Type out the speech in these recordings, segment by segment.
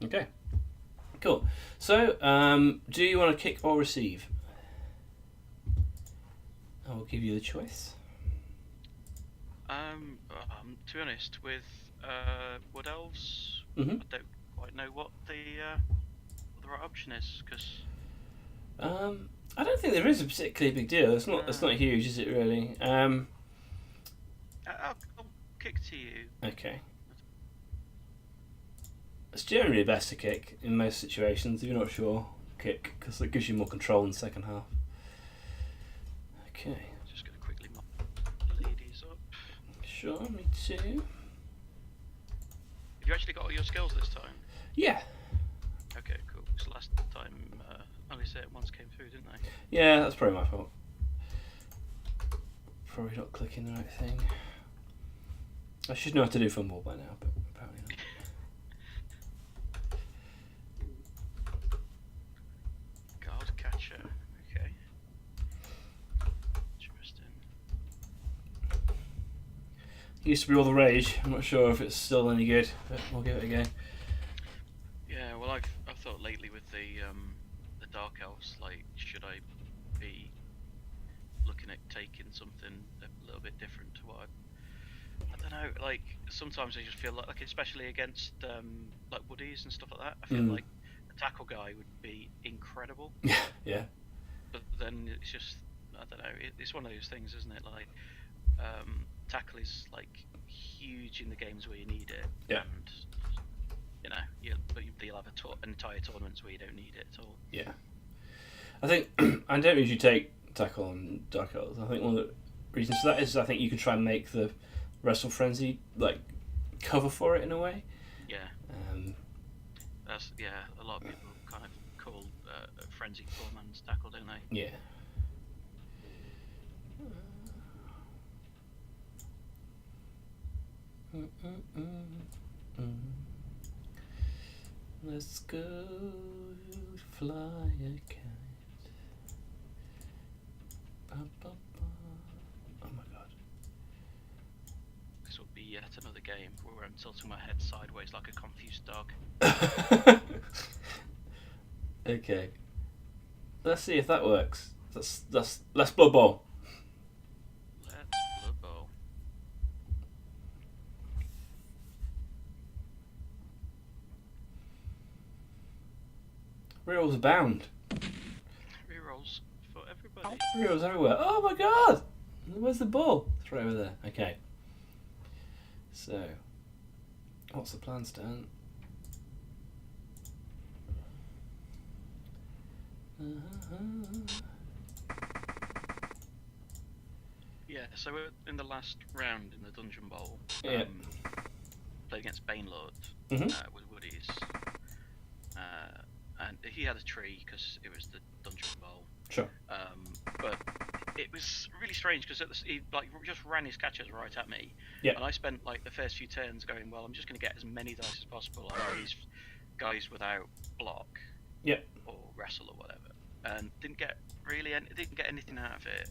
Okay. Cool. So, do you want to kick or receive? I will give you the choice. To be honest, with Wood Elves, Mm-hmm. I don't quite know what the right option is because I don't think there is a particularly big deal. It's not. It's uh, not huge, is it? Really? I'll kick to you. Okay. It's generally best to kick in most situations. If you're not sure, kick because it gives you more control in the second half. Okay. Just gonna quickly mop the ladies up. Sure. Me too. Have you actually got all your skills this time? Yeah. Okay, cool. Because last time, only say it once came through, didn't they? Yeah, that's probably my fault. Probably not clicking the right thing. I should know how to do fumble by now, but apparently not. Guard catcher. Okay. Interesting. It used to be all the rage. I'm not sure if it's still any good, but we'll give it a go. Yeah. Well, I've thought lately with the Dark Elves, like, should I be looking at taking something a little bit different to what I don't know. Like sometimes I just feel like especially against like woodies and stuff like that. I feel like a tackle guy would be incredible. Yeah. But then it's just I don't know. It's one of those things, isn't it? Like tackle is like huge in the games where you need it, Yeah. and you'll have entire tournaments where you don't need it at all. Yeah. I think I don't usually take tackle on Dark Elves. I think one of the reasons for that is I think you can try and make the Wrestle Frenzy like cover for it in a way. Yeah, Um, that's A lot of people kind of call frenzy poor man's tackle, don't they? yeah. Let's go fly a kite. Oh my god. This will be yet another game where I'm tilting my head sideways like a confused dog. Okay. Let's see if that works. Let's Blood Bowl. Let's Blood Bowl. Rerolls abound. Rerolls for everybody. Rerolls everywhere. Oh my god! Where's the ball? It's right over there. Okay. So, what's the plan, Stan? Yeah, so we're in the last round in the Dungeon Bowl. Yeah. Played against Banelord with Woodies. And he had a tree because it was the Dungeon Bowl. Sure. But it was really strange because he like just ran his catchers right at me. Yeah. And I spent like the first few turns going, well, I'm just going to get as many dice as possible on these guys without block. Yeah. Or wrestle or whatever, and didn't get anything out of it.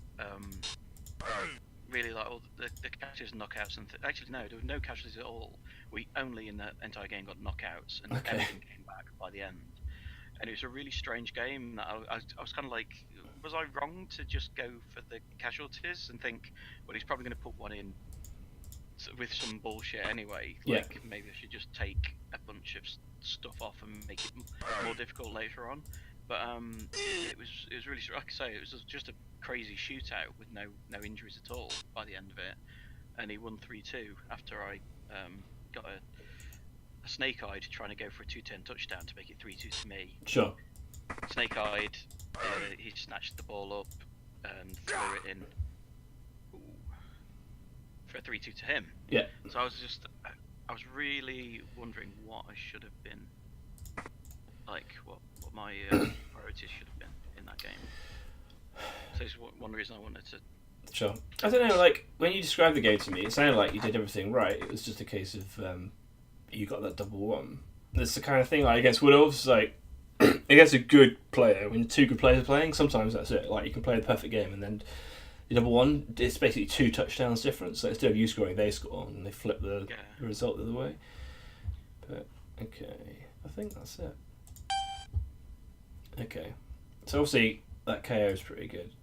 Really, like all the catches and knockouts and actually no, there were no casualties at all. We only in the entire game got knockouts, and everything came back by the end. And it was a really strange game. That I was kind of like, was I wrong to just go for the casualties and think, well, he's probably going to put one in with some bullshit anyway. Like maybe I should just take a bunch of stuff off and make it more difficult later on. But it was really, like I say, it was just a crazy shootout with no injuries at all by the end of it, and he won 3-2 after I got a snake-eyed trying to go for a 2-turn touchdown to make it 3-2 to me. Sure. Snake-eyed, he snatched the ball up and threw it in for a 3-2 to him. Yeah. So I was really wondering what I should have been, like what my priorities should have been in that game. So it's one reason I wanted to. Sure. I don't know, like, when you described the game to me, it sounded like you did everything right. It was just a case of you got that double one. It's the kind of thing, like, against Wood Elves, like, against a good player, when two good players are playing, sometimes that's it. Like, you can play the perfect game, and then the double one, it's basically 2 touchdowns difference. So instead of you scoring, they score, and they flip the result the other way. But, Okay, I think that's it. Okay, so obviously that KO is pretty good,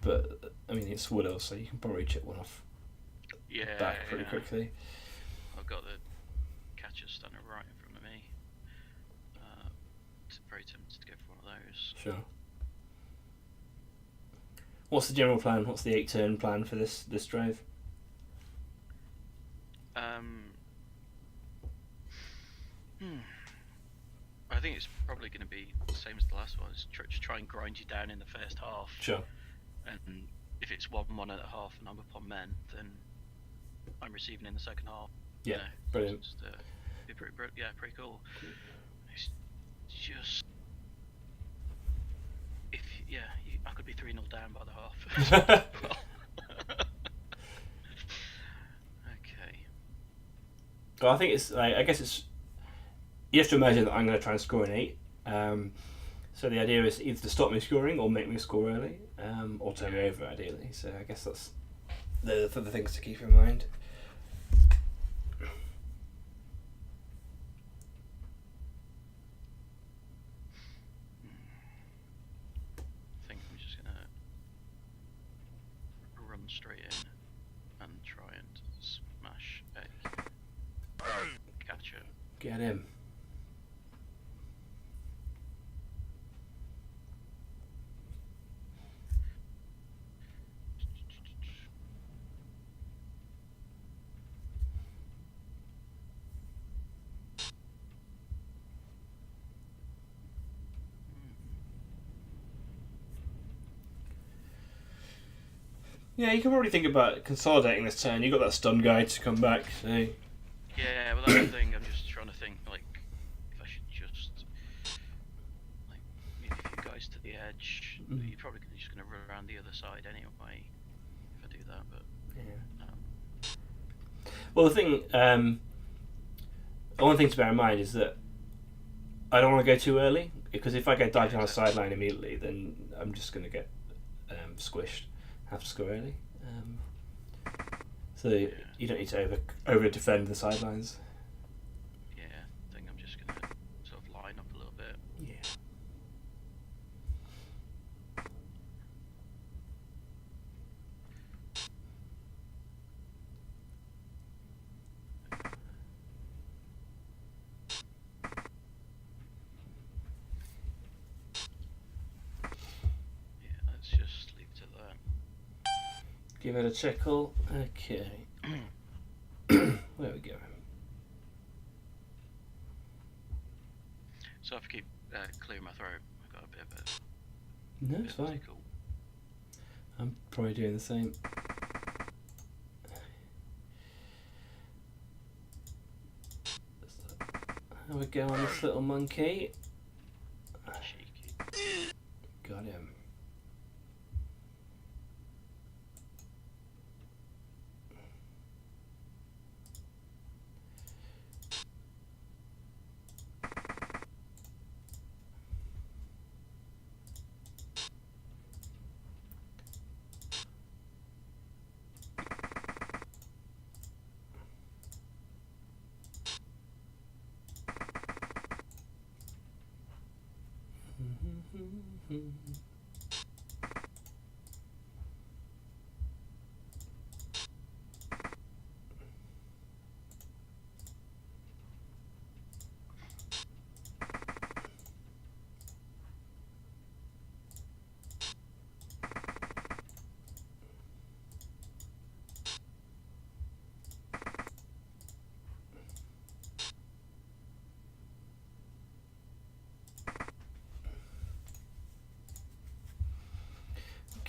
but I mean it's Wood Elf, so you can probably chip one off back pretty quickly. I've got the catcher standing right in front of me. It's very tempted to go for one of those. Sure. What's the general plan? What's the 8-turn plan for this drive? I think it's probably going to be the same as the last one. It's just try and grind you down in the first half. Sure. And if it's 1-1 at a half and I'm up on men, then I'm receiving in the second half. Yeah, brilliant. Just, pretty cool. It's just I could be 3-0 down by the half. Okay. Well, I think it's. I guess it's. You have to imagine that I'm going to try and score an 8. So the idea is either to stop me scoring or make me score early, or turn me over ideally. So I guess that's the things to keep in mind. I think I'm just going to run straight in and try and smash a catcher. Get him. Yeah, you can probably think about consolidating this turn. You got that stun guy to come back, so. Yeah, well that's the thing. I'm just trying to think like if I should just like move a few guys to the edge. You're probably just going to run around the other side anyway if I do that. But yeah. Well, the thing, one thing to bear in mind is that I don't want to go too early, because if I get dived down the sideline immediately, then I'm just going to get squished. Have to score early. So you don't need to over defend the sidelines. Yeah, I think I'm just going to sort of line up a little bit. Yeah. Let's just leave it at that. Give it a tickle. Okay. There we go. So if I keep clearing my throat, I've got a bit of it. No, it's fine. Cool. I'm probably doing the same. How we go on this little monkey? Cheeky. Got him.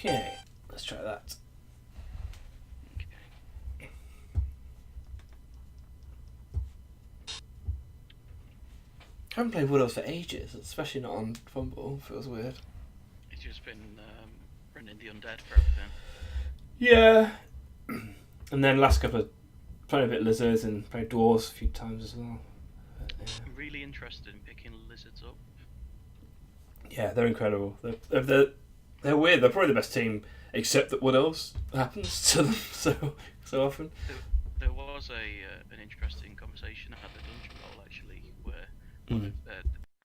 Okay, let's try that. Okay. I haven't played Wood Elves for ages, especially not on Fumble. Feels weird. It's just been running the undead for everything. Yeah. And then last couple of played a bit lizards and played dwarves a few times as well. But, yeah. I'm really interested in picking lizards up. Yeah, they're incredible. They're weird. They're probably the best team, except that Wood Elves happens to them so often. There was an interesting conversation at the Dungeon Bowl actually. Mm.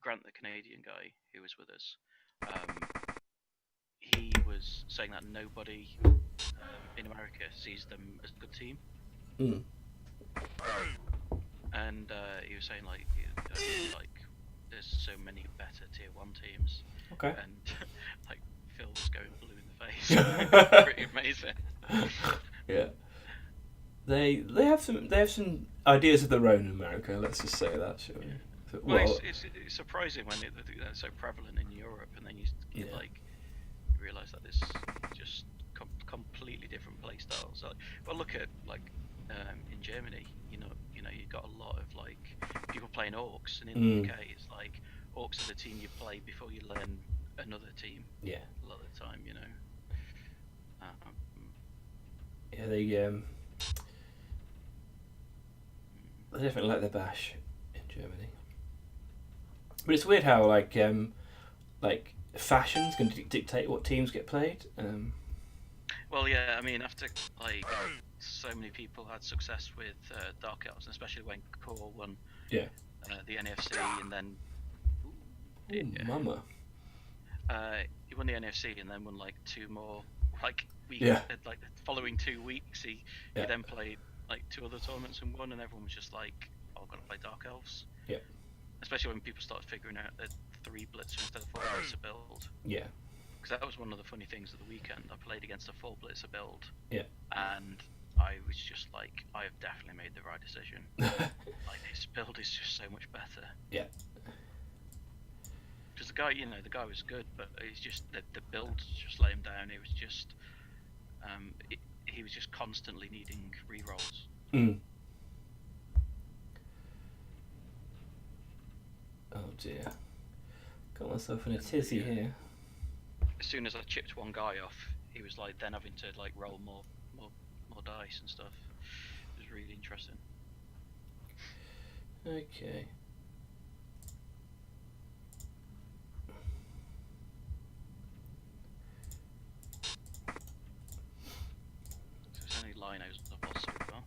Grant, the Canadian guy who was with us, he was saying that nobody in America sees them as a good team. Mm. And he was saying like there's so many better tier 1 teams. Okay. And like Phil was going blue in the face. Pretty amazing. Yeah. They have some ideas of their own in America. Let's just say that, shall we? So, well, it's surprising when they're so prevalent in Europe, and then you like realise that there's just completely different play styles. Like, well, look at like in Germany, you know, you've got a lot of like people playing orcs, and in the UK, it's like orcs are the team you play before you learn another team. Yeah. A lot of the time, you know. Yeah, they definitely like their bash in Germany. But it's weird how like fashion's going to dictate what teams get played. Well, yeah, I mean, after like so many people had success with Dark Elves, especially when Core won the NFC, and then Mama. He won the NFC and then won like 2 more. Like like the following 2 weeks, he then played like 2 other tournaments and won, and everyone was just like, "Oh, I've got to play Dark Elves." Yeah. Especially when people started figuring out that 3 Blitzer instead of 4 Blitzer build. Yeah. Because that was one of the funny things of the weekend. I played against a 4 Blitzer build. Yeah. And I was just like, I have definitely made the right decision. Like, this build is just so much better. Yeah. Because the guy was good, but it's just the build just let him down. It was just, he was just constantly needing rerolls. Mm. Oh dear. Got myself in a tizzy here. As soon as I chipped one guy off, he was like then having to like roll more dice and stuff. It was really interesting. Okay. So it's only Linos I've lost so far.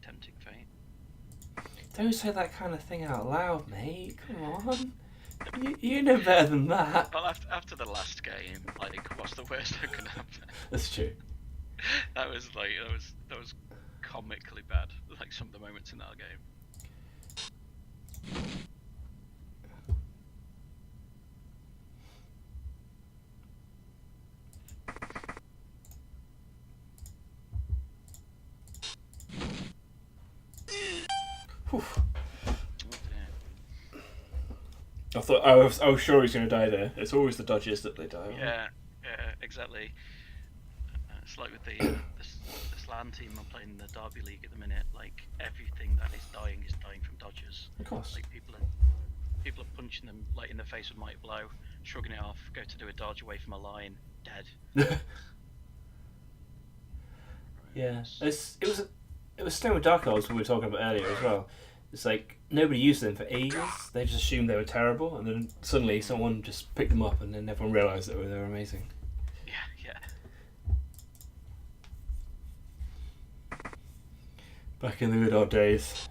Tempting fate. Don't say that kind of thing out loud, mate. Come on. You know better than that. Well, after the last game, like, what's the worst that can happen? That's true. That was comically bad. Like some of the moments in that game. Whew. I thought I was sure he was going to die there. It's always the dodges that they die. Yeah, exactly. It's like with the Slan team I'm playing in the Derby League at the minute. Like everything that is dying from dodges. Of course. Like people are punching them like in the face with mighty blow, shrugging it off, go to do a dodge away from a line, dead. Yeah, it was same with Dark Elves we were talking about earlier as well. It's like nobody used them for ages. They just assumed they were terrible, and then suddenly someone just picked them up, and then everyone realised that they were amazing. Yeah. Back in the good old days.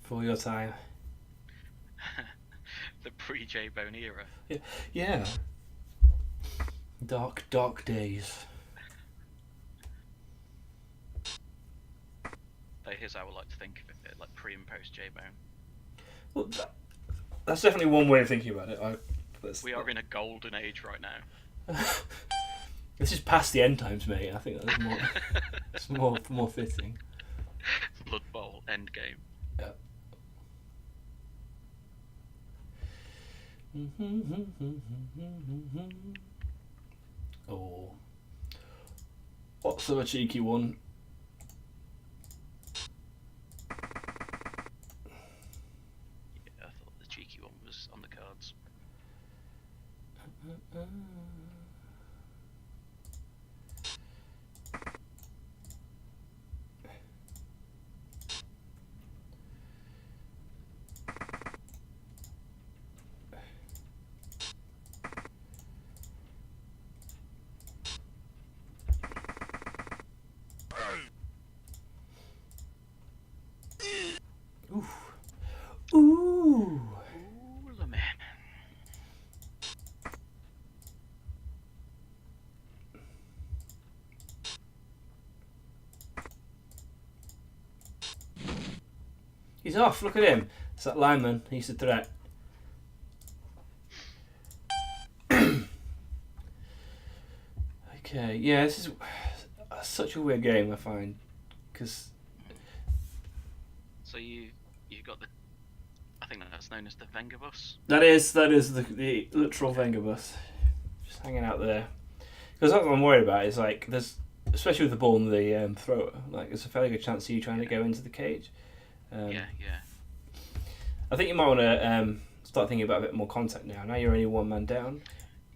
For your time. The pre-JBone era. Yeah. Dark days. Here's how I like to think of it, like pre and post JBone. Well, that's definitely one way of thinking about it. We are in a golden age right now. This is past the end times, mate. I think that's more. It's more fitting. Blood Bowl end game. Yeah. Oh, what's a cheeky one? Yeah, I thought the cheeky one was on the cards. He's off. Look at him. It's that lineman. He's the threat. Okay. Yeah, this is such a weird game, I find, because. So you got the. I think that's known as the Wenger bus. That is the literal Wenger bus, just hanging out there. Because what I'm worried about is like there's, especially with the ball and the thrower, like there's a fairly good chance of you trying to go into the cage. Yeah. I think you might want to start thinking about a bit more contact now. Now you're only one man down.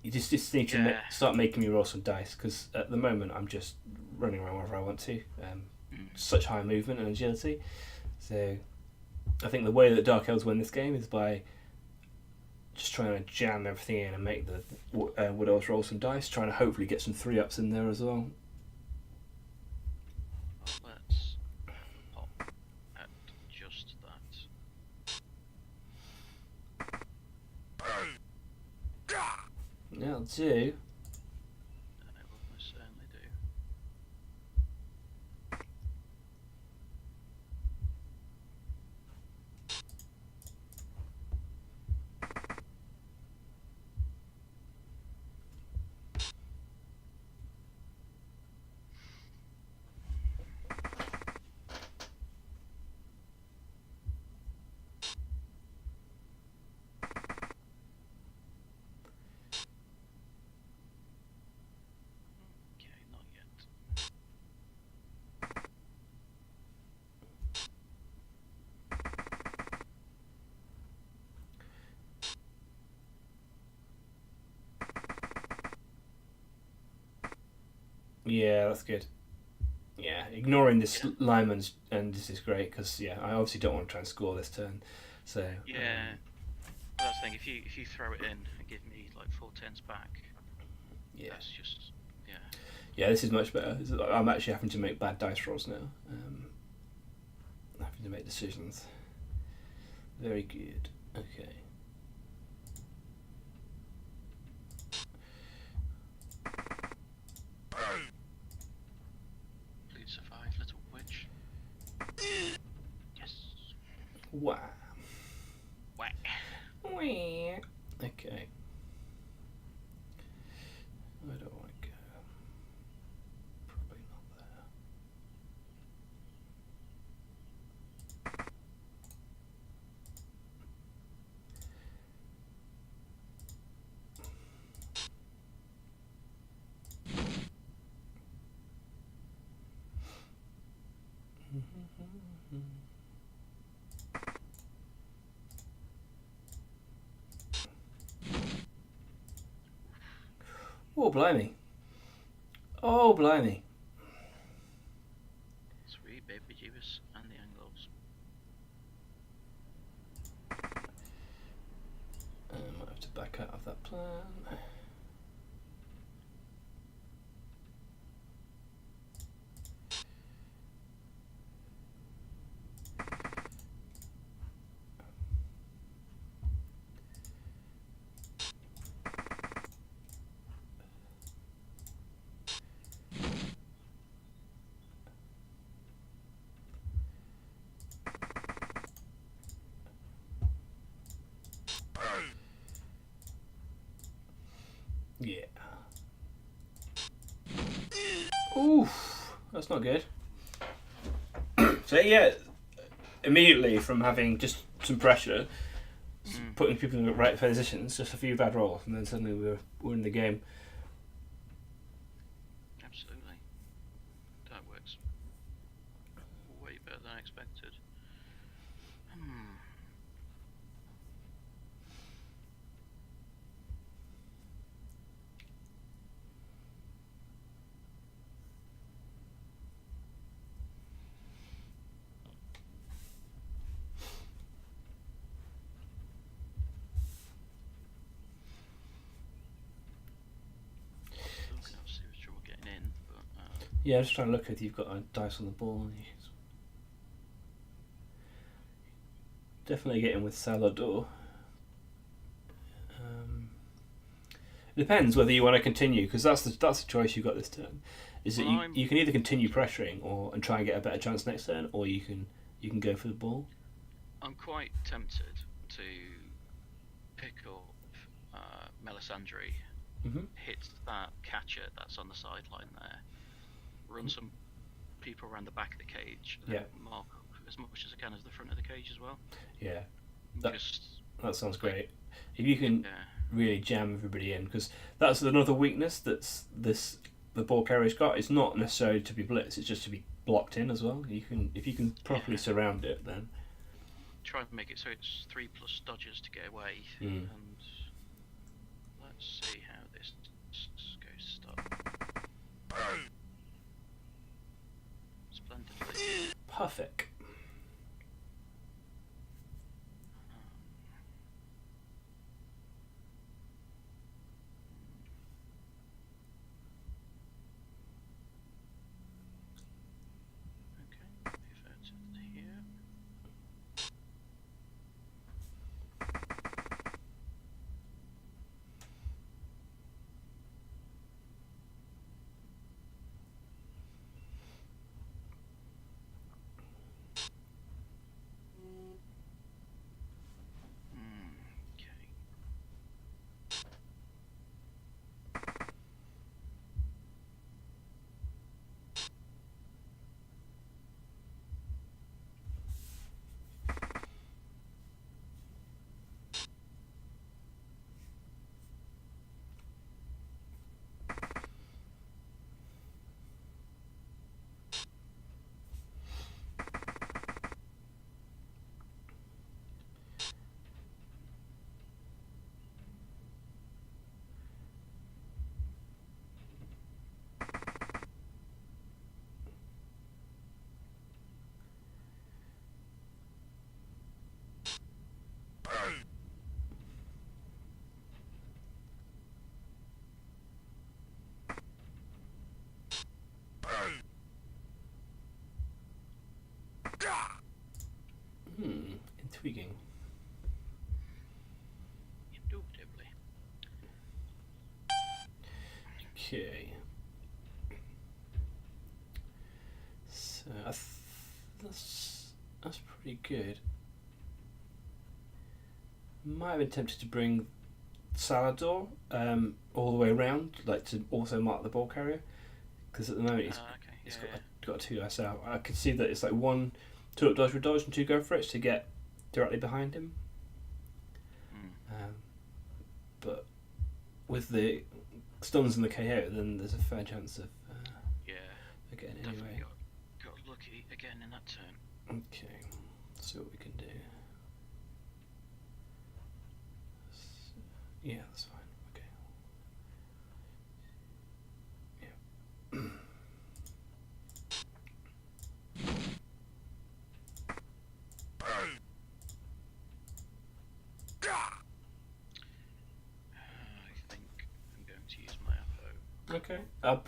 You just need to start making me roll some dice, because at the moment I'm just running around wherever I want to. Such high movement and agility. So I think the way that Dark Elves win this game is by just trying to jam everything in and make the Wood Elves roll some dice, trying to hopefully get some 3-ups in there as well. Let's pop at just that. That'll do. It will most certainly do. Yeah, that's good. Yeah, ignoring this lineman's and this is great because I obviously don't want to try and score this turn. So yeah, that's the thing. If you throw it in and give me like 4 turns back, that's just yeah. This is much better. I'm actually having to make bad dice rolls now. Having to make decisions. Very good. Okay. Wow. Whack. Okay. Where do I want to go? Probably not there. Oh, blimey. Oh, blimey. Sweet baby Jeebus and the angles. I might have to back out of that plan. Yeah. Oof, that's not good. So immediately from having just some pressure, putting people in the right positions, just a few bad rolls, and then suddenly we're in the game. Absolutely, that works way better than I expected. Yeah, just trying to look if you've got a dice on the ball. Definitely getting with Salador. It depends whether you want to continue, because that's the choice you've got this turn. Is that you can either continue pressuring and try and get a better chance next turn, or you can go for the ball. I'm quite tempted to pick up Melisandre, hit that catcher that's on the sideline there, run some people around the back of the cage, and mark up as much as I can as the front of the cage as well. Yeah, that sounds great. If you can really jam everybody in, because that's another weakness that's the ball carrier's got. It's not necessarily to be blitzed; it's just to be blocked in as well. If you can properly surround it, then try and make it so it's 3+ dodgers to get away. And let's see how this goes. Start. Splendidly. Perfect. Intriguing. Indubitably. Okay. So that's pretty good. Might have been tempted to bring Salador all the way around, like to also mark the ball carrier, because at the moment he's got 2 guys out. I could see that it's like 1 2 up dodge with dodge and 2 go for it to get directly behind him. But with the stuns and the KO, then there's a fair chance of getting it anyway. Got lucky again in that turn. Okay, let's see what we can do. Yeah, that's fine. Okay. Yeah. I think I'm going to use my Apo. Okay. I'm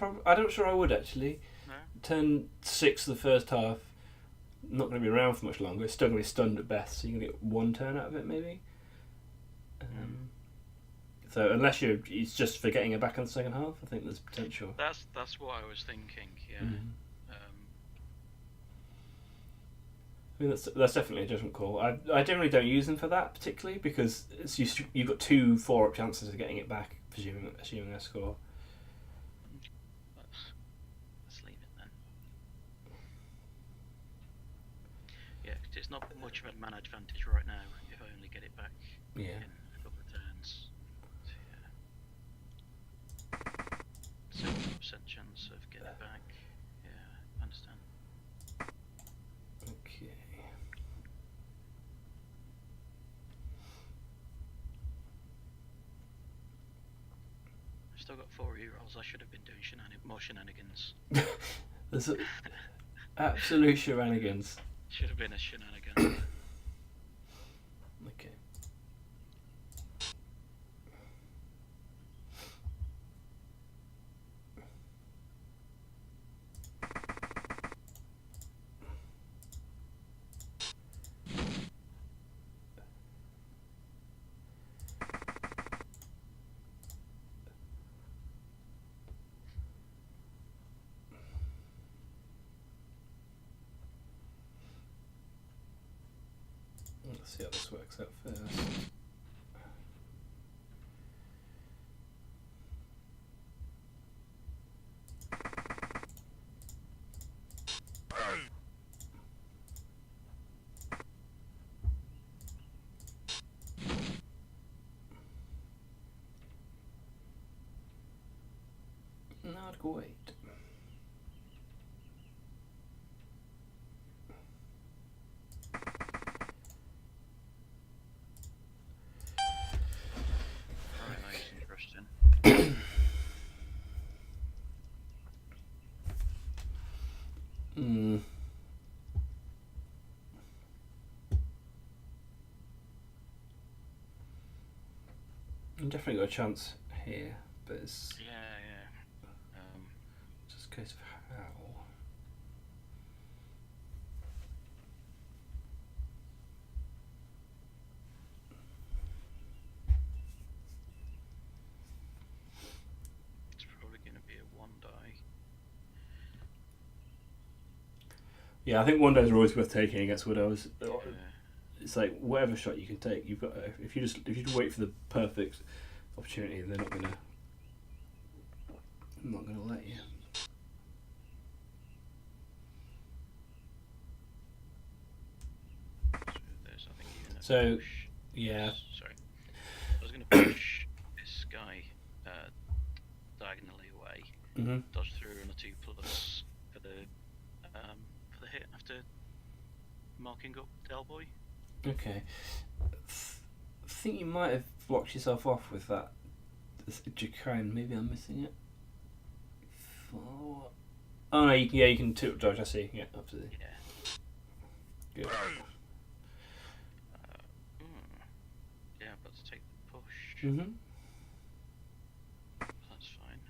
not sure I would actually. No? Turn 6 the first half. Not going to be around for much longer. It's still going to be stunned at best, so you're going to get 1 turn out of it maybe. So unless it's just for getting it back in the second half, I think there's potential. That's what I was thinking. Yeah. I mean that's definitely a judgment call. I generally don't use them for that particularly because you've got 2 4-up chances of getting it back, assuming a score. Let's leave it then. Yeah, because it's not much of a man advantage right now if I only get it back in a couple of turns. So, 70% chance of getting it back. Yeah, I understand. Okay. I've still got 4 rerolls. I should have been doing more shenanigans. There's absolute shenanigans. Should have been a shenanigan. Okay. Let's see how this works out first. Not great. Right, nice, interesting. I've definitely got a chance here, but it's Yeah. just a case of how. It's probably going to be a 1 die. Yeah, I think one days are always worth taking against widows. Yeah. It's like whatever shot you can take, you've got. If you just wait for the perfect opportunity, they're not gonna let you. So there's, I think, even a So, push. yeah. Sorry. I was going to push this guy diagonally away, dodge through on a 2+ for the hit after marking up Del Boy. Okay. I think you might have blocked yourself off with that Jacone. Maybe I'm missing it. Oh no, you can two dodge. I see. Yeah, absolutely. Yeah. Good. Yeah, but to take the push. Mhm. That's fine.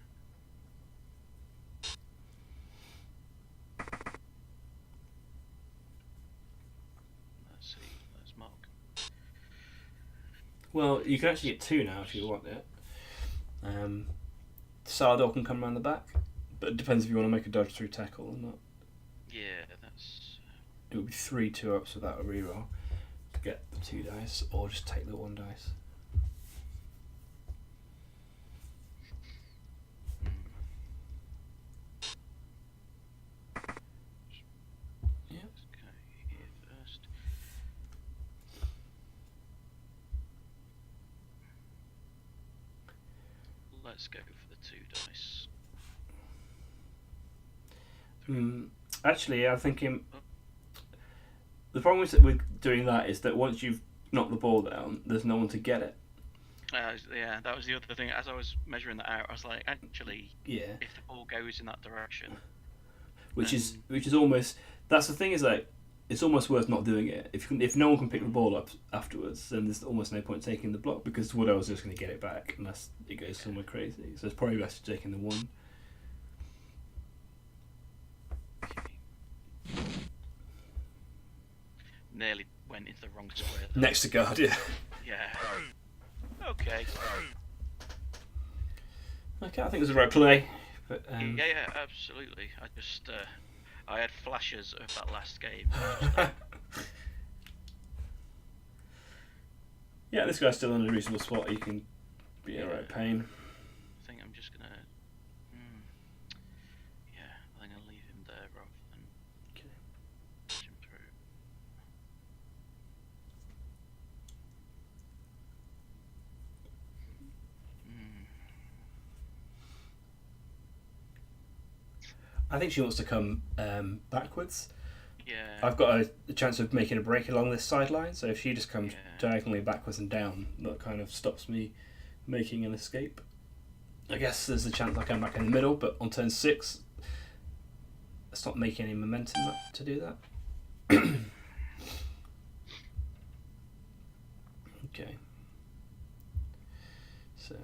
Let's see. Let's mark. Well, you can actually get two now if you want it. Salvador can come around the back, but it depends if you want to make a dodge through tackle or not. Yeah, that's. It would be 3 2-ups without a reroll to get the 2 dice, or just take the 1 dice. Yeah. Okay, here first. Let's go for the 2 dice. Actually, I think the problem with doing that is that once you've knocked the ball down, there's no one to get it. Yeah, that was the other thing. As I was measuring that out, I was like, actually, Yeah. if the ball goes in that direction, which is almost, that's the thing, is like it's almost worth not doing it. If no one can pick the ball up afterwards, then there's almost no point taking the block, because Woodell's just going to get it back unless it goes somewhere crazy. So it's probably best taking the 1. nearly went into the wrong square. Next to guard, yeah. Yeah. Okay. Okay, I think it was the right play. But, yeah, absolutely. I just I had flashes of that last game. Yeah, this guy's still in a reasonable spot. He can be a right pain. I think I'm just gonna. Yeah, I think I'll leave him there rather than push him through. I think she wants to come backwards. Yeah. I've got a chance of making a break along this sideline, so if she just comes diagonally backwards and down, that kind of stops me making an escape. I guess there's a chance I come back in the middle, but on turn 6, it's not making any momentum to do that. Okay. So.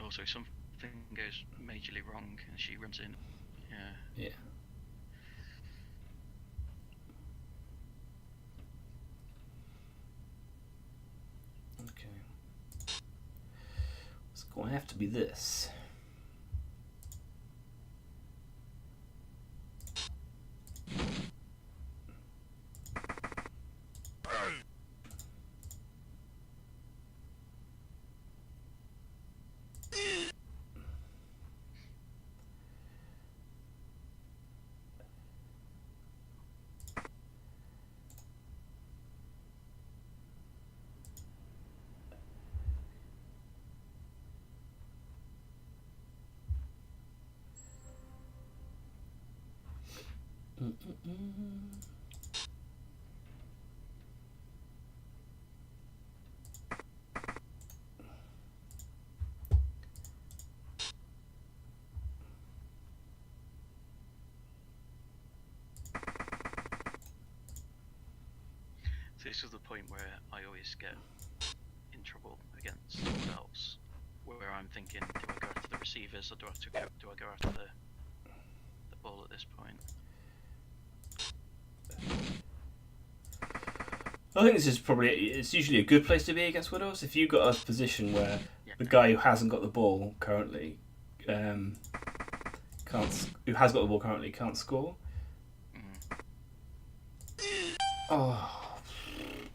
Also, something goes majorly wrong, and she runs in. Yeah. Yeah. Okay. It's going to have to be this. So this is the point where I always get in trouble against someone else, where I'm thinking, do I go after the receivers or do I go after the ball at this point? I think this is it's usually a good place to be against Wood Elves. If you've got a position where the guy who hasn't got the ball currently can't score.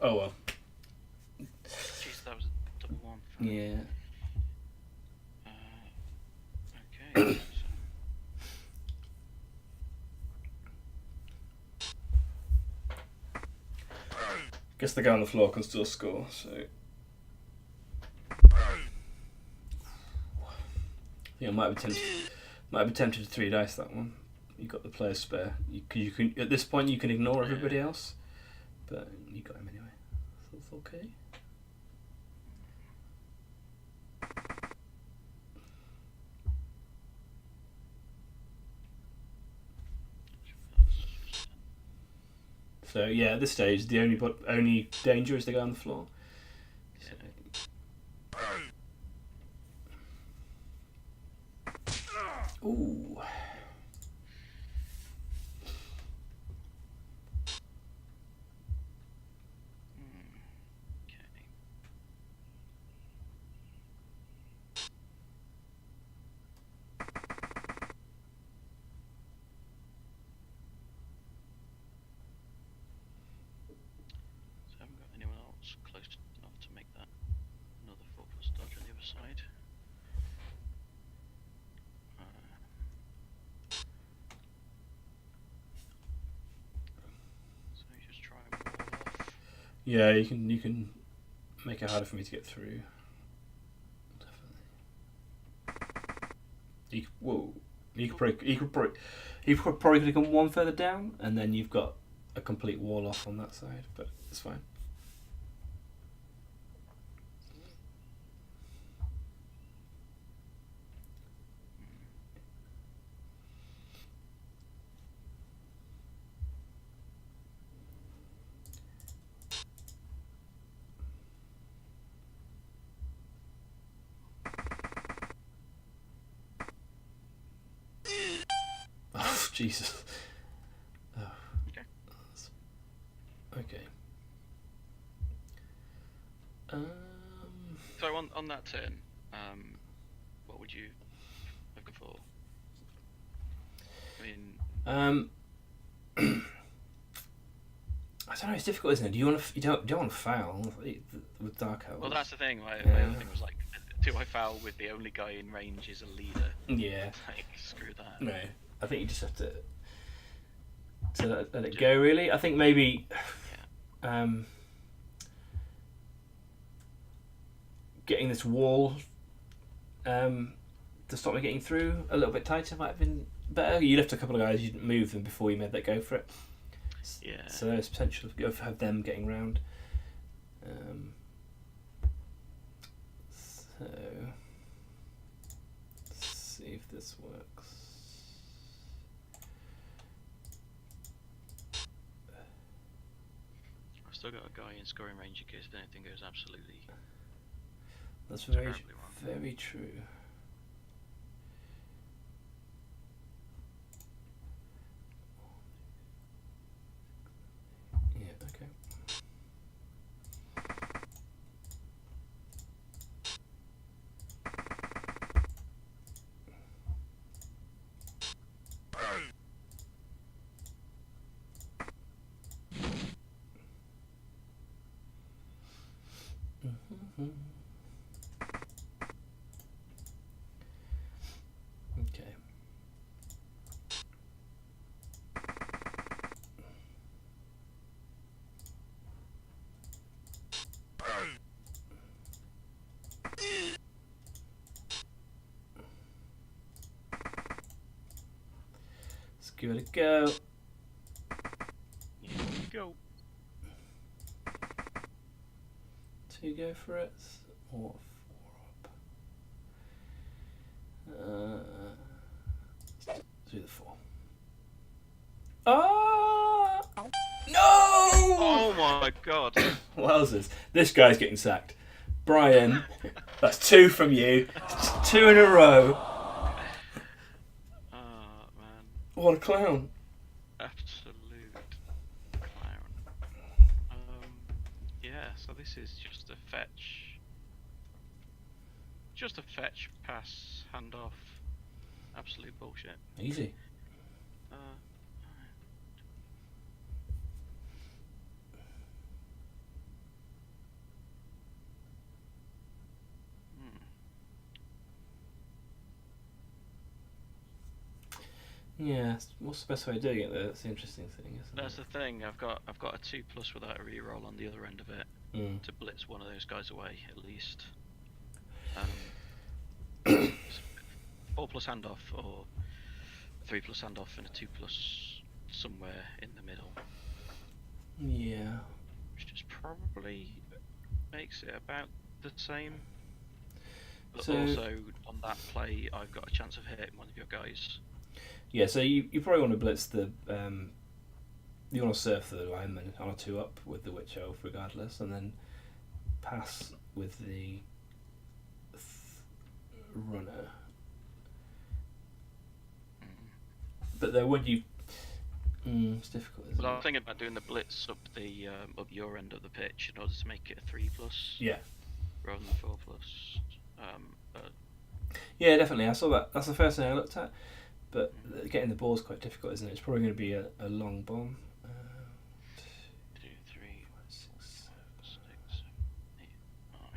Oh well. Jeez, that was a double one. Yeah. Okay. Guess the guy on the floor can still score. So. Yeah, might be tempted to 3 dice that one. You got the player spare. You can at this point you can ignore everybody else, but you got him anyway. So it's okay. So yeah, at this stage the only danger is the guy on the floor. So. Ooh. Side. So you just try and wall off. Yeah, you can make it harder for me to get through. Definitely. You could probably have gone one further down, and then you've got a complete wall off on that side, but it's fine. Oh, Jesus. Oh. Okay. Okay. So on that turn, what would you look for? I mean, I don't know. It's difficult, isn't it? You don't want to foul with Dark Elves. Well, that's the thing. My other thing was like, do I foul with the only guy in range is a leader? Yeah. Like, screw that. No, I think you just have to let it go. Really, I think maybe. Getting this wall to stop me getting through a little bit tighter might have been better. You left a couple of guys, you didn't move them before you made that go for it. Yeah. So there's potential of have them getting round. So let's see if this works. I've still got a guy in scoring range in case anything goes absolutely. That's very true. Yeah, okay. Okay. Let's give it a go. 2 go for it, or 4 up. Let's do the 4. Ah! No! Oh my god. Wowzers. This guy's getting sacked. Brian, that's 2 from you. It's 2 in a row. Oh, man. What a clown. Absolute clown. Yeah, so this is just a fetch. Just a fetch, pass, handoff. Absolute bullshit. Easy. Yeah, what's the best way of doing it though? That's the interesting thing, isn't That's the thing. I've got a 2+ without a reroll on the other end of it to blitz one of those guys away at least. 4+ handoff or 3+ handoff and a 2+ somewhere in the middle. Yeah. Which just probably makes it about the same. But So, also on that play, I've got a chance of hitting one of your guys. yeah, so you probably want to blitz the you want to surf the lineman on a 2 up with the witch elf regardless, and then pass with the runner. But then when you it's difficult, isn't But it? I'm thinking about doing the blitz up the up your end of the pitch in order to make it a 3+ Yeah. rather than 4+. But Yeah, definitely. I saw that. That's the first thing I looked at. But getting the ball is quite difficult, isn't it? It's probably going to be a long bomb. 2, 3, 4, 5, 6, 7, 8, 9. 1,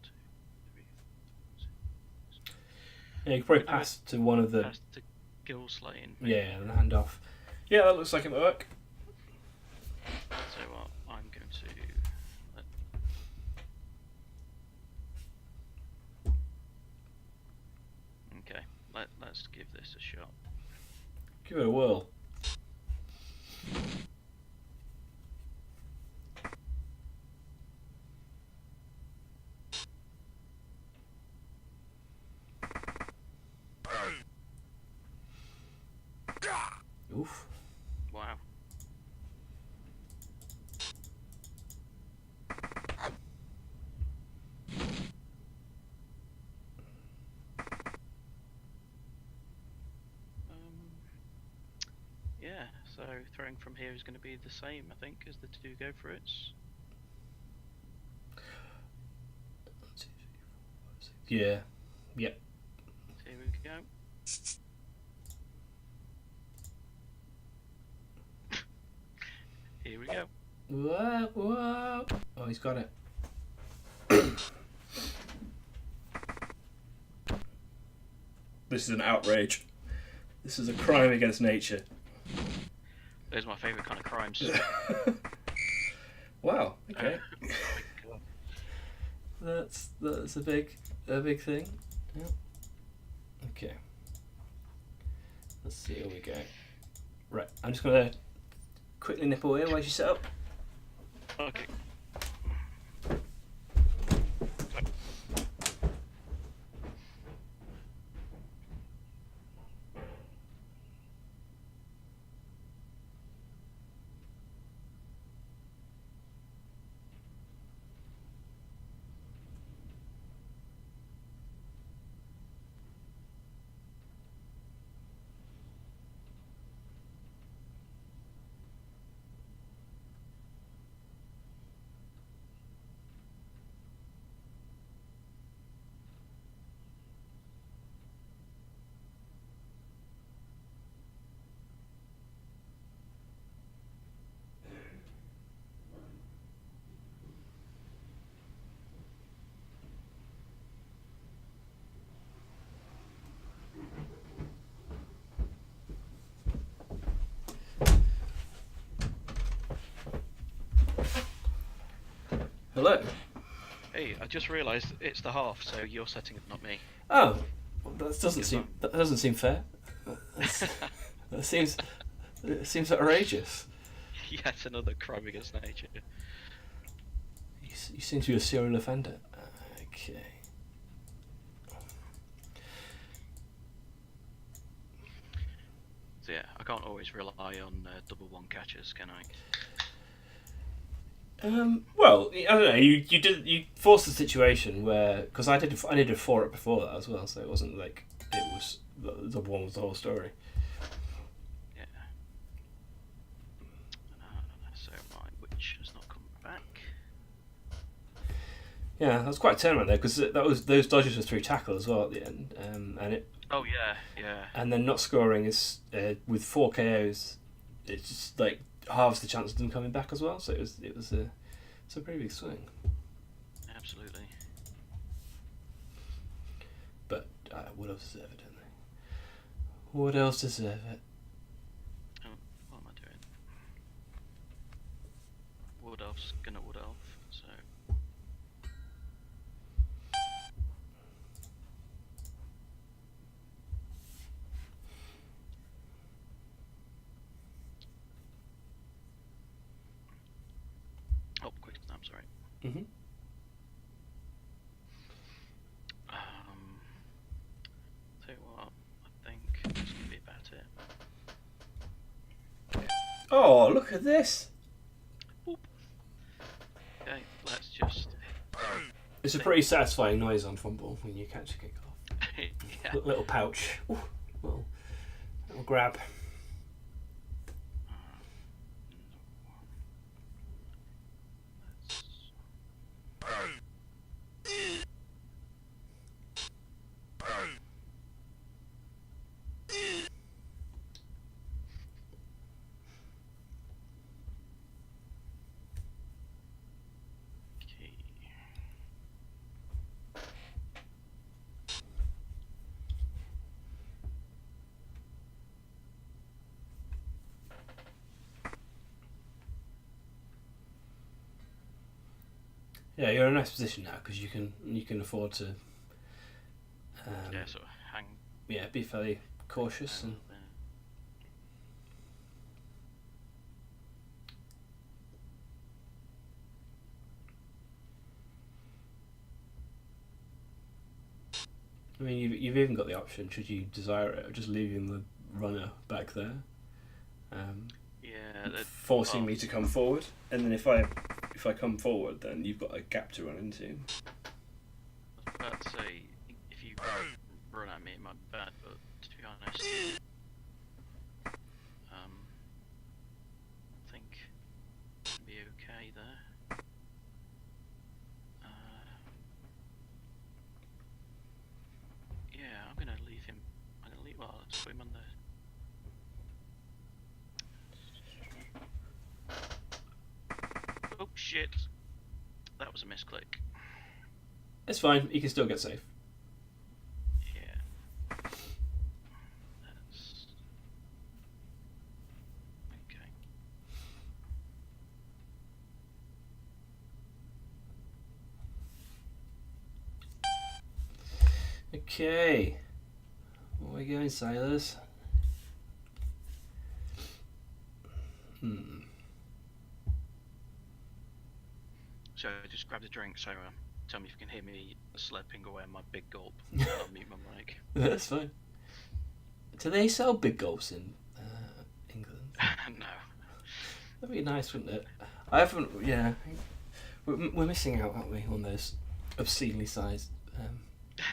2, 3, 4, 5, 6. Yeah, you could probably pass to one of the... Pass to Gilslane. Yeah, and hand off. Yeah, that looks like it might work. So what? I'm going to... Okay, let's give this a shot. Give it a whirl. Oof. Wow. Yeah, so throwing from here is going to be the same, I think, as the 2 go for it. Yeah. Yep. Here we go. Here we go. Whoa, whoa. Oh, he's got it. This is an outrage. This is a crime against nature. Those are my favourite kind of crimes. Wow. Okay. Oh my God. That's a big thing. Yeah. Okay. Let's see how we go. Right. I'm just gonna quickly nip away while you set up. Okay. Hello. Hey, I just realised it's the half, so you're setting it, not me. Oh, well, that doesn't seem fair. That seems outrageous. Yet another crime against nature. You seem to be a serial offender. Okay. So yeah, I can't always rely on double one catches, can I? Well, I don't know. You forced the situation where, because I did a 4 up before that as well, so it wasn't like it was the one was the whole story. Yeah. So my witch has not come back. Yeah, that was quite a tournament there, because those dodges were through tackle as well at the end, and it. Oh yeah. And then not scoring is with 4 KOs, it's just like halves the chance of them coming back as well. So it's a pretty big swing. Absolutely. But Wood Elves deserve it, don't they? Wood Elves deserve it. Oh, what am I doing? Wood Elf's gonna Wood Elf, so. Oh, quick snap, sorry. Mhm. Tell you what, I think that's gonna be about it. Oh, look at this! Boop. Okay, let's just. It's a pretty satisfying noise on fumble when you catch a kick off. Yeah. Little pouch. Ooh, little grab. Okay. Yeah, you're in a nice position now because you can afford to. Yeah, sort of hang. Yeah, be fairly cautious and. I mean, you've even got the option, should you desire it, of just leaving the runner back there, Yeah. forcing me to come forward, and then if I come forward, then you've got a gap to run into. I was about to say, if you run at me, it might be bad, but to be honest, I think it'll be okay there. Yeah, I'm gonna leave him. Well, let's put him on the. Oh shit! That was a misclick. It's fine. You can still get safe. Yeah. That's... Okay. Okay. Where are we going, sailors? So I just grabbed a drink, so tell me if you can hear me slurping away on my big gulp. I'll mute my mic. That's fine. Do they sell big gulps in England? No. That'd be nice, wouldn't it? I haven't. Yeah, we're missing out, aren't we, on those obscenely sized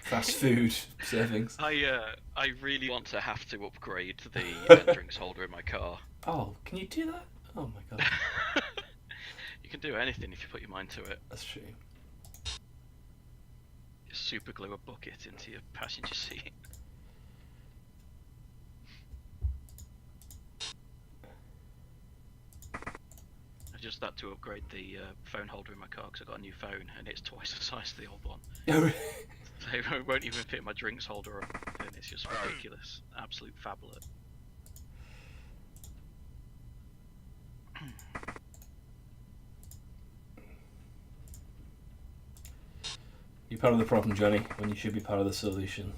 fast food servings. I really want to have to upgrade the drinks holder in my car. Oh, can you do that? Oh my god. You can do anything if you put your mind to it. That's true. Just super glue a bucket into your passenger seat. I just had to upgrade the phone holder in my car because I got a new phone and it's twice the size of the old one. Oh, really? So it won't even fit my drinks holder up, and it's just ridiculous. Absolute phablet. You're part of the problem, Johnny, when you should be part of the solution.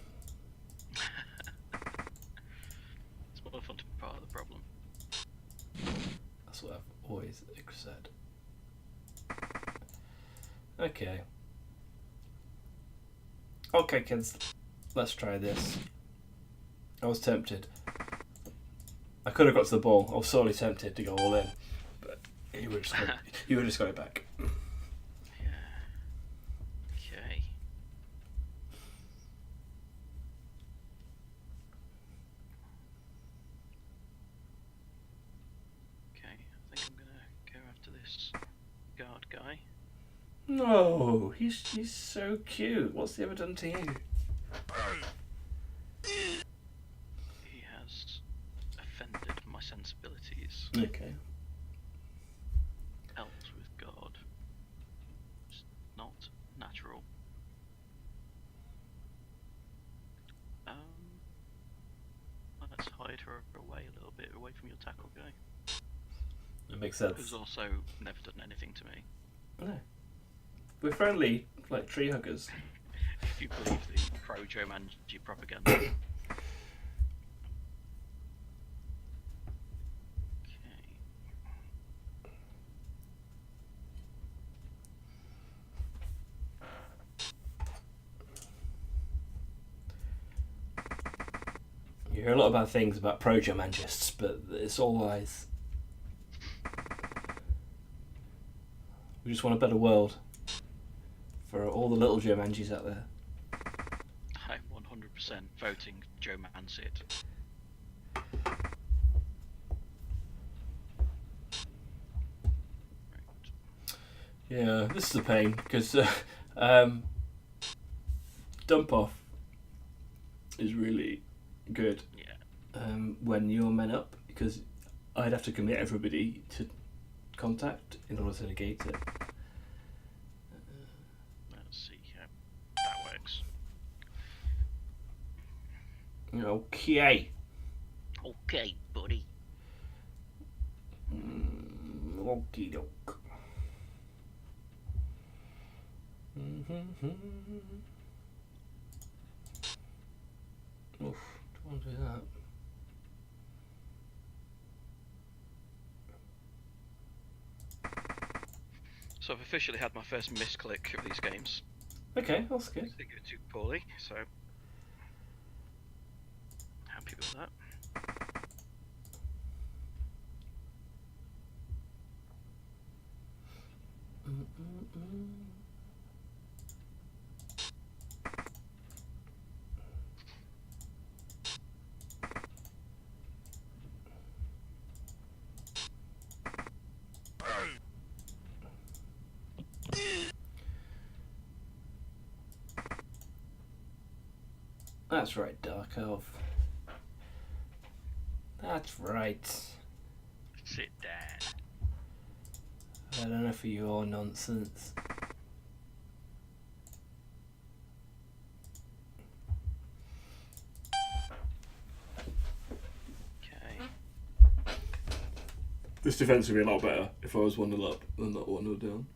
It's more fun to be part of the problem. That's what I've always said. Okay. Okay, kids. Let's try this. I was tempted. I could have got to the ball. I was sorely tempted to go all in, but you would have just got it back. Yeah. Okay. Okay, I think I'm gonna go after this guard guy. No, he's so cute. What's he ever done to you? He has offended my sensibilities. Okay. Elves with God. It's not natural. Let's hide her away a little bit, away from your tackle guy. That makes sense. Who's also never done anything to me. No. We're friendly, like tree huggers. If you believe the pro-Joe Manji propaganda. Okay. You hear a lot of bad things about pro-Germangists, but it's all lies. We just want a better world for all the little Germangis out there. I'm 100% voting Joe Mansit. Yeah, this is a pain because dump off is really good. Yeah. When you're men up, because I'd have to commit everybody to contact in order to negate it. Let's see how that works. Okay. Okay, buddy. Okie doke. Oof, don't want to do that. So I've officially had my first misclick of these games. Okay, that's good. They go too poorly, so happy with that. That's right, Dark Elf. That's right. Sit down. I don't know for your nonsense. Okay. This defense would be a lot better if I was 1-0 up than not 1-0 down.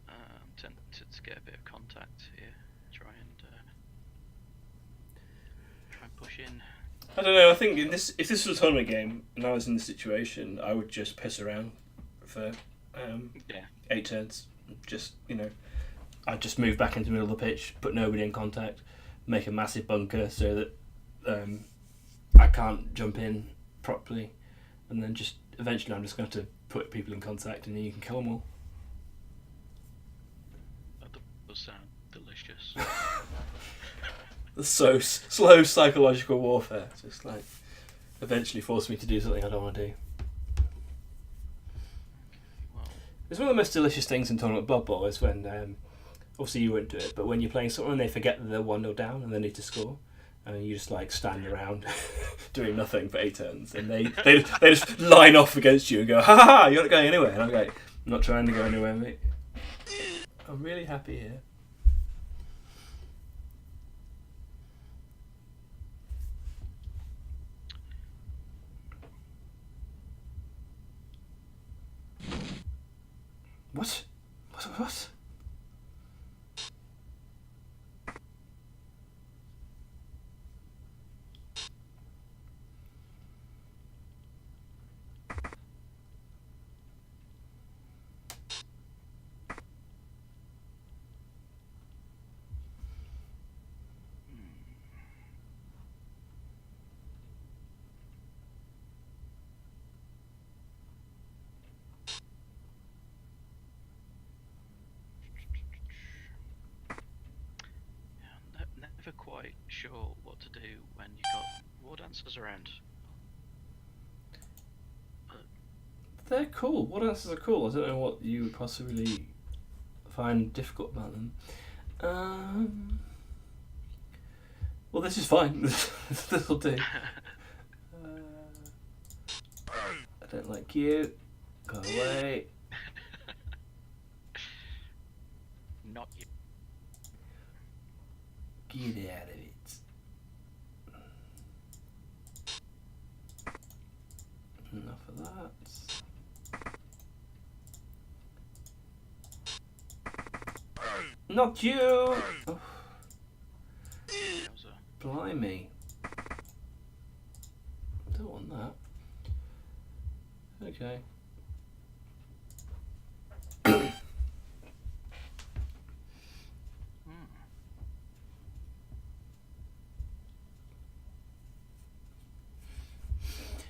I'm tempted to get a bit of contact here. Try and push in. I don't know. I think if this was a tournament game and I was in this situation, I would just piss around for 8 turns. Just I'd just move back into the middle of the pitch, put nobody in contact, make a massive bunker so that I can't jump in properly, and then just eventually I'm just going to put people in contact, and then you can kill them all. That does sound delicious. The so slow psychological warfare. Just like eventually force me to do something I don't want to do. Well, It's one of the most delicious things in tournament Blood Bowl is when, obviously you wouldn't do it, but when you're playing someone and they forget that they're 1-0 down and they need to score, and you just like stand around doing nothing for 8 turns, and they just line off against you and go, ha ha ha, you're not going anywhere. And I'm like, I'm not trying to go anywhere, mate. I'm really happy here. What? What? sure what to do when you've got war dancers around. They're cool. War dancers are cool. I don't know what you would possibly find difficult about them. Well, this is fine. This will do. I don't like you. Go away. Not you. Get out of it. Enough of that. Not you! Oh. Blimey. Don't want that. Okay.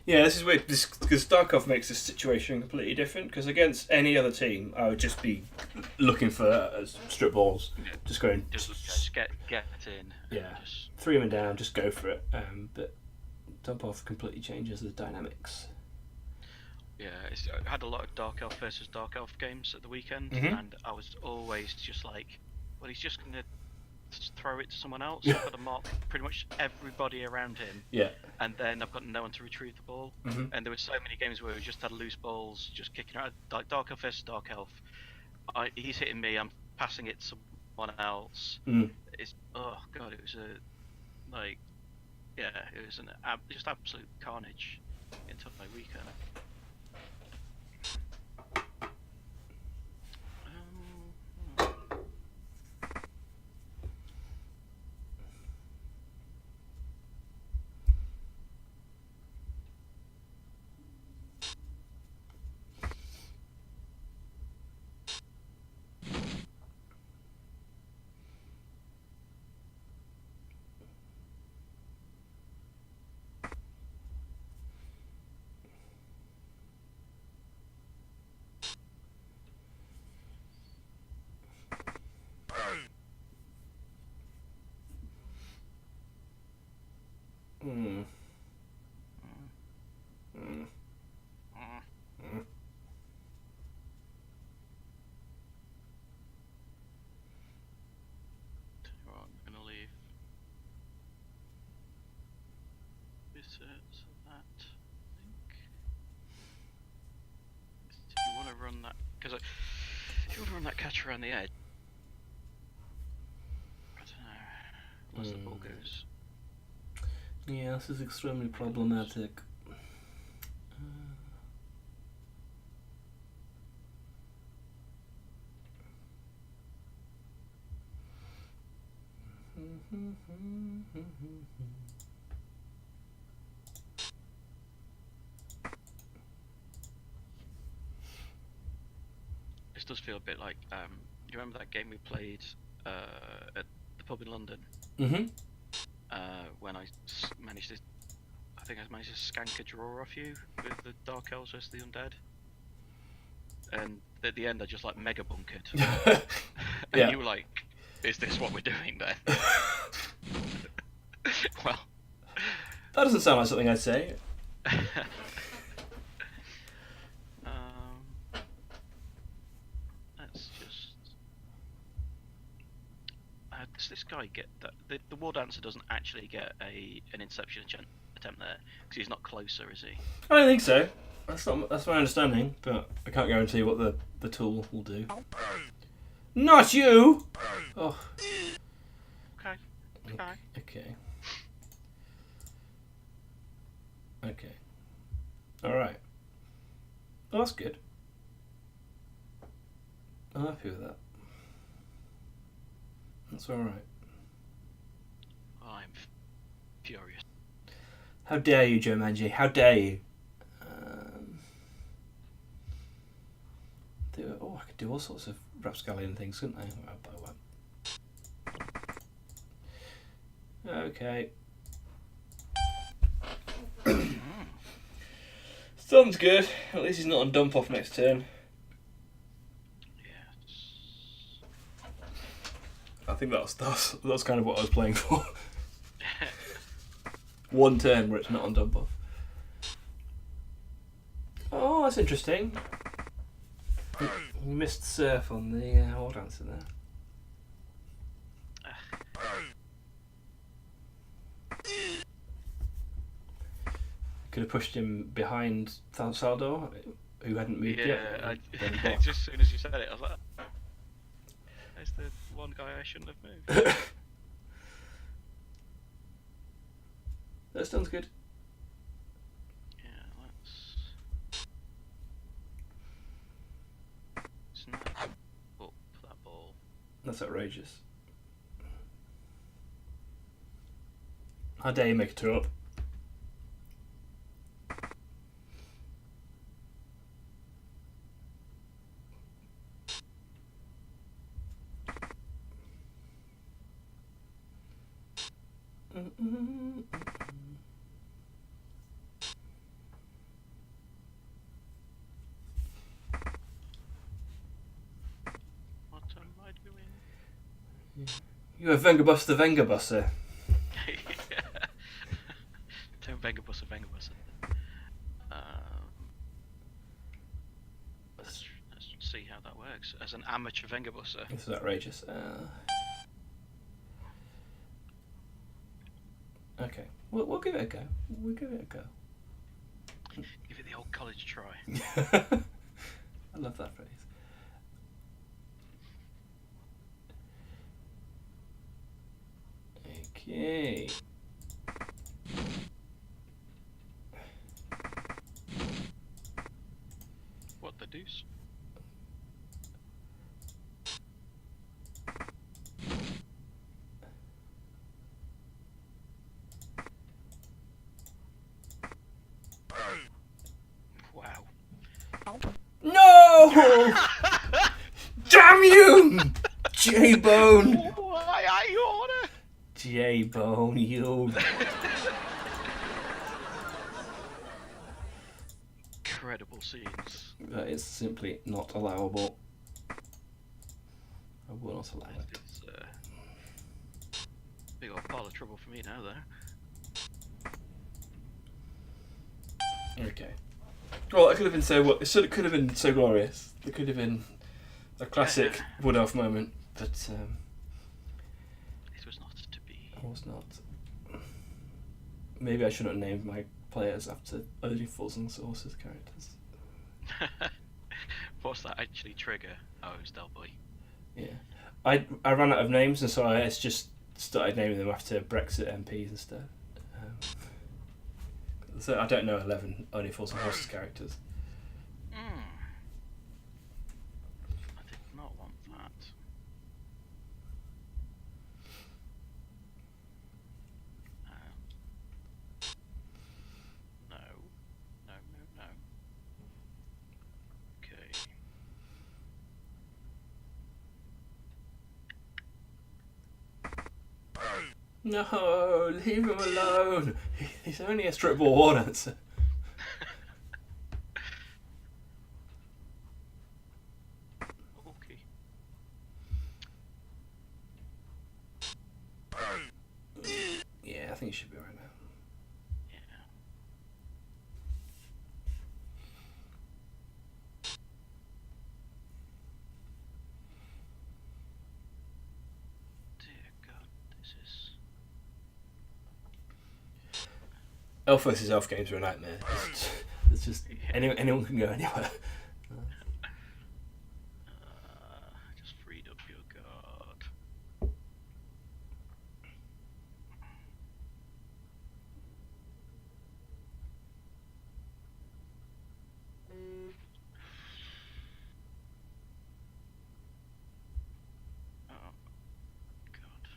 Yeah, this is weird because Starkov makes this situation completely different. Because against any other team, I would just be looking for strip balls, just going, just get in. Yeah, just 3 men down, just go for it. But dump off completely changes the dynamics. Yeah, I had a lot of Dark Elf versus Dark Elf games at the weekend, and I was always just like, well, he's just gonna throw it to someone else. I've got to mark pretty much everybody around him. Yeah. And then I've got no one to retrieve the ball. And there were so many games where we just had loose balls, just kicking out. Like Dark Elf versus Dark Elf. He's hitting me, I'm passing it to someone else. It's, oh god, it was it was just absolute carnage until my weekend. I'm gonna leave this so that I think if you want to run that, because if you want to run that catch around the edge, I don't know, unless the ball goes. Yeah, this is extremely problematic. This does feel a bit like, do you remember that game we played at the pub in London? When I managed to skank a draw off you with the Dark Elves versus the Undead. And at the end I just like mega bunkered. And you were like, is this what we're doing then? Well, that doesn't sound like something I'd say. Let's just. Does this guy get that? The War Dancer doesn't actually get an Inception attempt there because he's not closer, is he? I don't think so. That's my understanding, but I can't guarantee what the tool will do. Not you! Oh. Okay. Okay. Alright. Well, that's good. I'm happy with that. That's alright. I'm furious. How dare you, Joe Manji? How dare you? I could do all sorts of rapscallion things, couldn't I? Okay. Sounds good. At least he's not on dump off next turn. Yes. I think that's kind of what I was playing for. one turn where it's not on dog buff. Oh, that's interesting. You missed surf on the old answer there. Could have pushed him behind Saldor, who hadn't moved yet. Yeah, just as soon as you said it, I was like, there's the one guy I shouldn't have moved. That sounds good. Yeah, let's snap up that ball. That's outrageous. How dare you make a 2-up? What am I doing? You're a Vengerbus Vengerbusser. Don't Vengerbusser Vengerbusser. Let's see how that works as an amateur Vengerbusser. This is outrageous. Okay, we'll give it a go. We'll give it a go. Give it the old college try. I love that phrase. Okay. What the deuce? Wow. No! Damn you! JBone! Why are you on it? JBone, you. Incredible scenes. That is simply not allowable. I will not allow it. It's big old pile of trouble for me now, though. Okay. Well, it could have been so. It could have been so glorious. It could have been a classic Wood Elf moment, but it was not to be. it was not. Maybe I shouldn't have named my players after Odin Falls and Sources characters. What's that actually trigger? Oh, it was Del Boy. Yeah, I ran out of names, and so I just started naming them after Brexit MPs and stuff. So I don't know 11 Only Fools and Horses characters. I did not want that. No. No, no, no. Okay. No, leave him alone. He's only a strip ball one answer. Okay. Yeah, I think he should be right now. Yeah. Dear God, this is. Elf vs Elf games are a nightmare. It's just anyone can go anywhere. Just freed up your guard. Oh, God.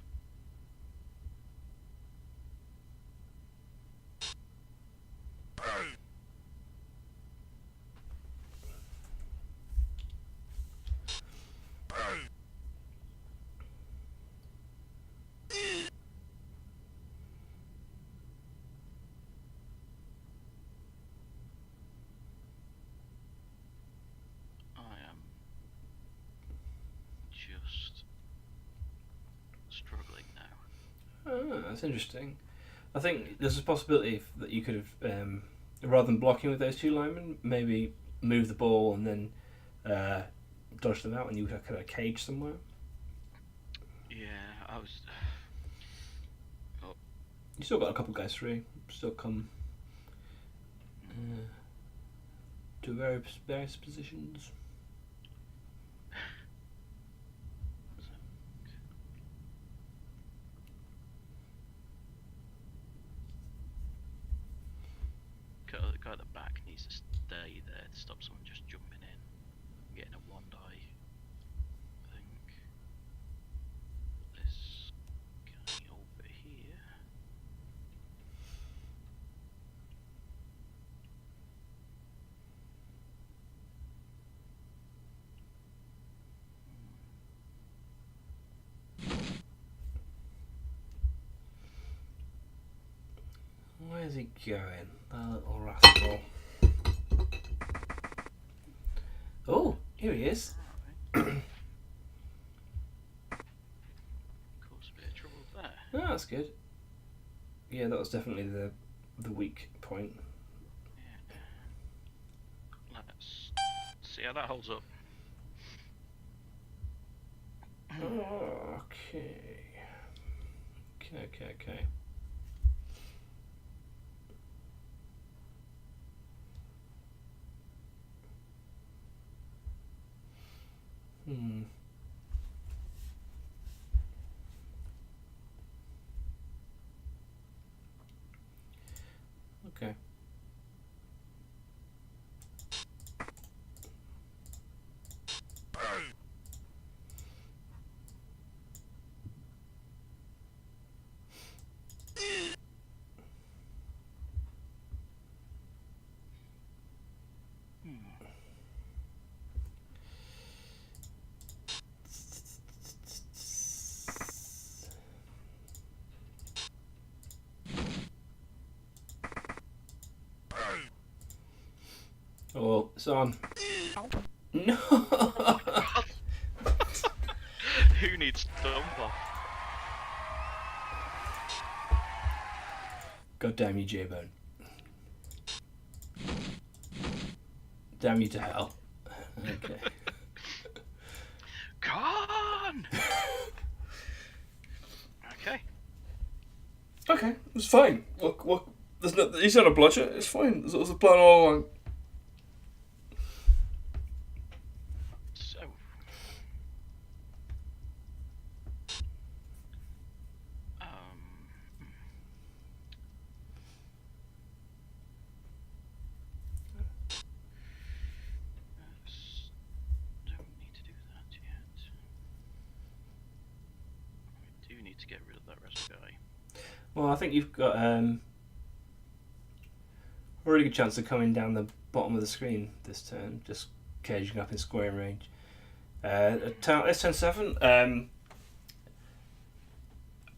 I am just struggling now. Oh, that's interesting. I think there's a possibility that you could have, rather than blocking with those two linemen, maybe move the ball and then dodge them out, and you would have kind of a cage somewhere. Yeah, I was. You still got a couple guys through. Still come to various positions. The guy at the back needs to stay there to stop someone just jumping in, getting a one-die. I think this guy over here. Where's he going? That little rascal. Oh, here he is. Caused a bit of trouble there. Oh, that's good. Yeah, that was definitely the weak point. Yeah. Let's see how that holds up. Okay. Okay. Okay. Oh, it's on. No! Who needs dump off? God damn you, JBone. Damn you to hell. Okay. Gone! Okay. Okay, it's fine. Look, he's not a bludger, it's fine. That was the plan all along. So. Don't need to do that yet. We do need to get rid of that rest guy. Well, I think you've got a really good chance of coming down the bottom of the screen this turn, just caging up in squaring range. Let's turn 7.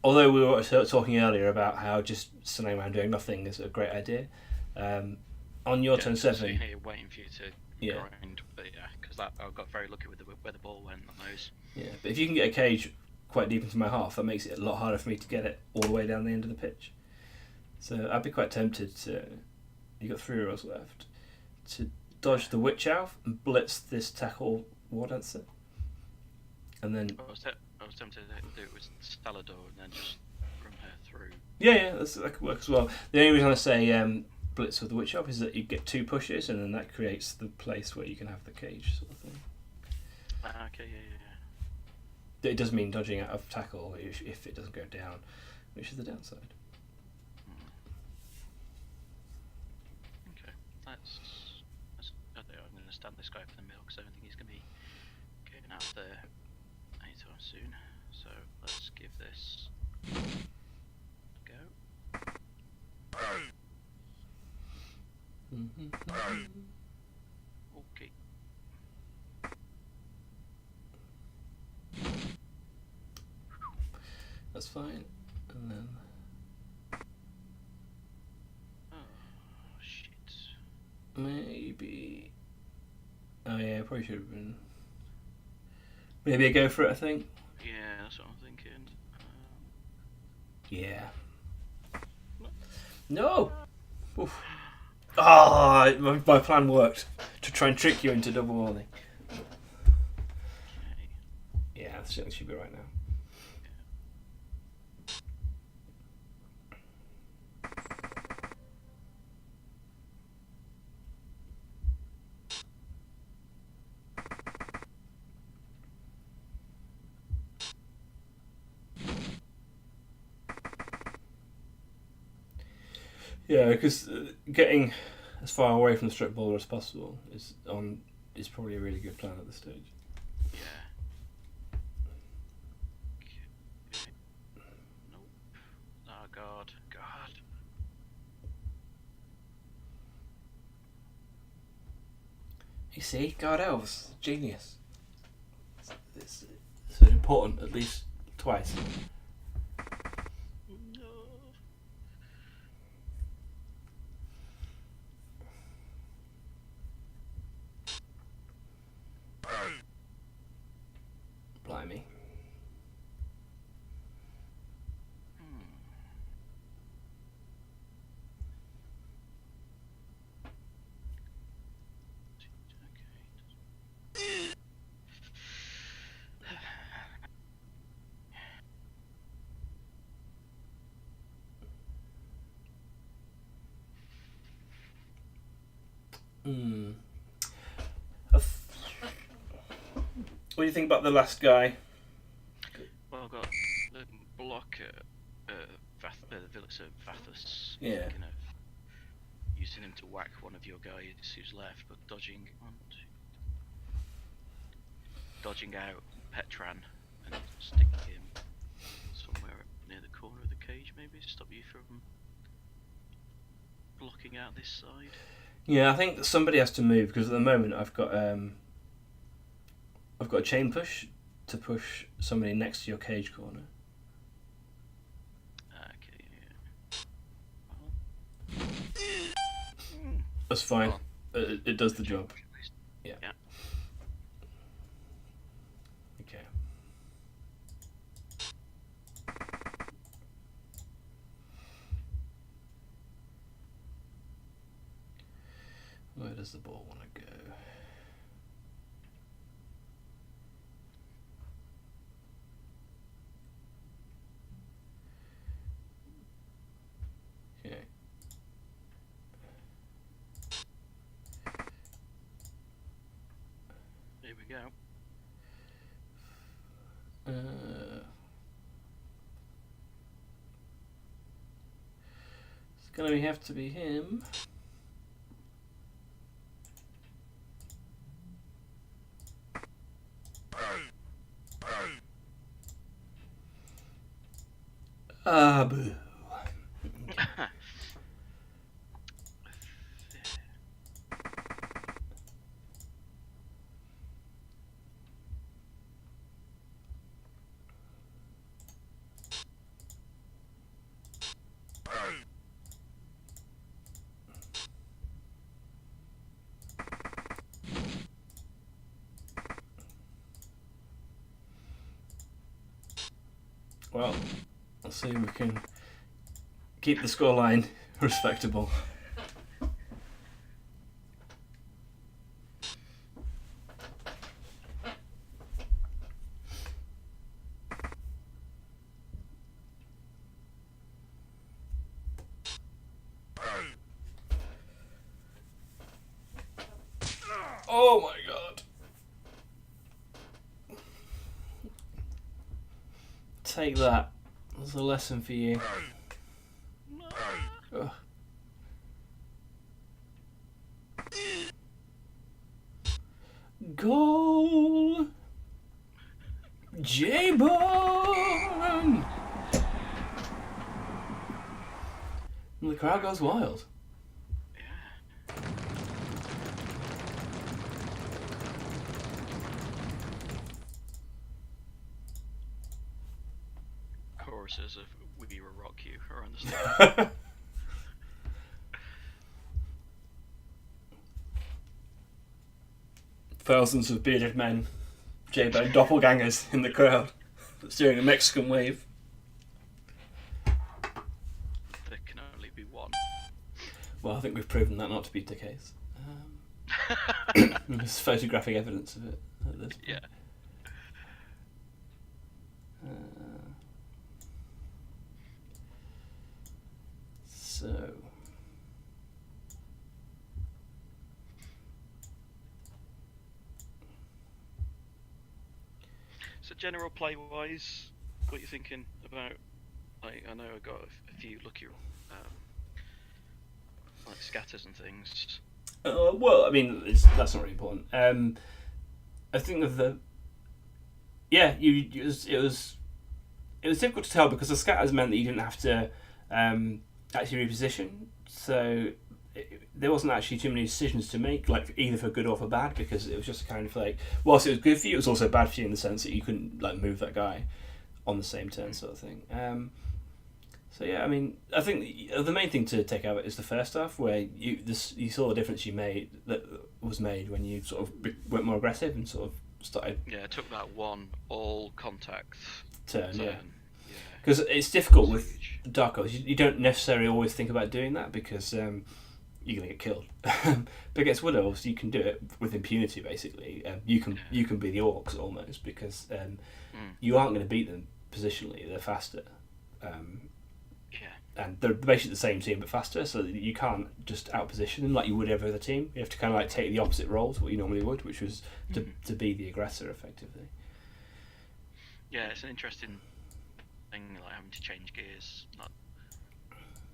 Although we were talking earlier about how just standing around doing nothing is a great idea, on your turn 7... Here waiting for you to grind, but yeah, because I got very lucky with where the ball went on those. Yeah, but if you can get a cage quite deep into my half, that makes it a lot harder for me to get it all the way down the end of the pitch. So I'd be quite tempted to... You've got 3 rows left. To dodge the witch elf and blitz this tackle war dancer. And then... I was tempted to do it with Salador and then just run her through. Yeah, that could work as well. The only reason I say blitz with the witch elf is that you get 2 pushes and then that creates the place where you can have the cage sort of thing. Okay, yeah. It does mean dodging out of tackle if it doesn't go down, which is the downside. Okay, let's I'm going to stand this guy for the middle because I don't think he's going to be getting out there anytime soon. So let's give this a go. Okay. That's fine. And then... Oh, shit. Maybe... Oh yeah, probably should have been... Maybe a go for it, I think. Yeah, that's what I'm thinking. Yeah. No! Oof. Ah, my plan worked. To try and trick you into double warning. Yeah, that certainly should be right now. Yeah, because getting as far away from the strip bowler as possible is probably a really good plan at this stage. Yeah. Nope. Oh God. You see, guard elves, genius. It's so important, at least twice. No. Blimey. What do you think about the last guy? Well, I've got the blocker, Vathus. Yeah. Kind of using him to whack one of your guys who's left, but dodging out Petran and sticking him somewhere near the corner of the cage, maybe to stop you from blocking out this side. Yeah, I think somebody has to move because at the moment I've got a chain push to push somebody next to your cage corner. Okay. Yeah. That's fine. It does the job. Yeah. Okay. Where does the ball want to go? Okay. Here we go. It's gonna have to be him. Boo. Well, let's see if we can keep the scoreline respectable. Oh my god. Take that. That's a lesson for you. Ugh. Goal! JBone! And the crowd goes wild. Choruses of "We Will Rock You" are on the stage. Thousands of bearded men, JBone doppelgangers in the crowd. That's doing a Mexican wave. There can only be one. Well, I think we've proven that not to be the case. There's photographic evidence of it at this point. Yeah. So. So general play wise, what are you thinking about? Like, I know I got a few lucky like scatters and things. Well, I mean, that's not really important. I think of the. Yeah, it was difficult to tell because the scatters meant that you didn't have to actually reposition, so there wasn't actually too many decisions to make, like either for good or for bad, because it was just kind of like, whilst it was good for you, it was also bad for you in the sense that you couldn't like move that guy on the same turn, sort of thing. So yeah, I mean, I think the main thing to take out of it is the first half, where you saw the difference that was made when you sort of went more aggressive and sort of started. Yeah, it took that one all contact turn. Yeah. Yeah. Because it's difficult with Dark Horse. You don't necessarily always think about doing that because you're going to get killed. But against Wood Elves, you can do it with impunity, basically. You can be the Orcs almost because you aren't going to beat them positionally. They're faster. And they're basically the same team but faster, so you can't just outposition them like you would every other team. You have to kind of like take the opposite role to what you normally would, which was to be the aggressor, effectively. Yeah, it's an interesting thing, like having to change gears. I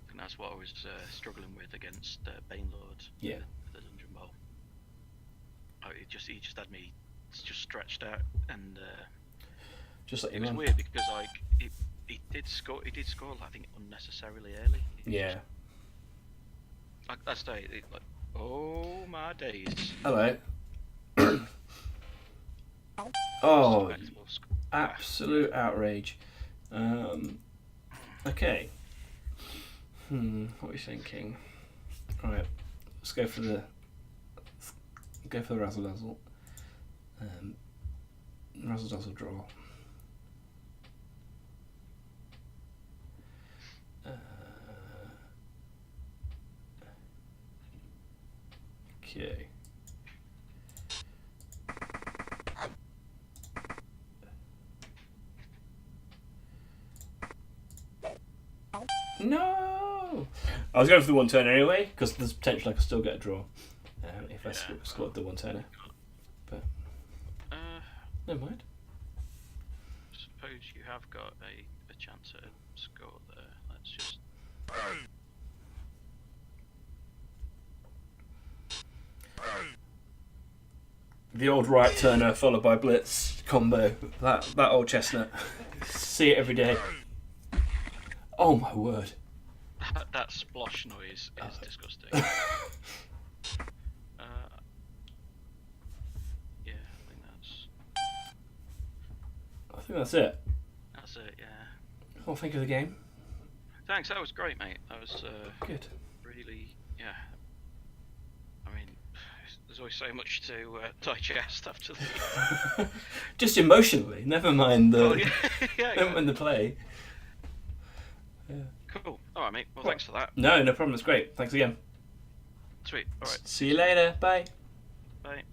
think that's what I was struggling with against Banelord. Yeah. The Dungeon Bowl. He just had me just stretched out, and just like it was weird because like he did score. I think unnecessarily early. Yeah. That's day. Like, oh my days. Hello. Oh, absolute outrage. Okay. What are you thinking? Alright, let's go for the Razzle Dazzle. Razzle Dazzle draw. Okay. No! I was going for the one turn anyway, because there's potential I could still get a draw if I scored the one turner. But never mind. Suppose you have got a chance at a score there. Let's just. The old right turner followed by blitz combo. That old chestnut. See it every day. Oh my word. That splosh noise is disgusting. Yeah, I think that's it. That's it, yeah. Well, think of the game. Thanks, that was great, mate. That was good. Really, yeah. I mean, there's always so much to digest after the. Just emotionally, never mind the never mind the play. Yeah. Cool. All right, mate. Well, thanks for that. No problem. It's great. Thanks again. Sweet. All right. See you later. Bye. Bye.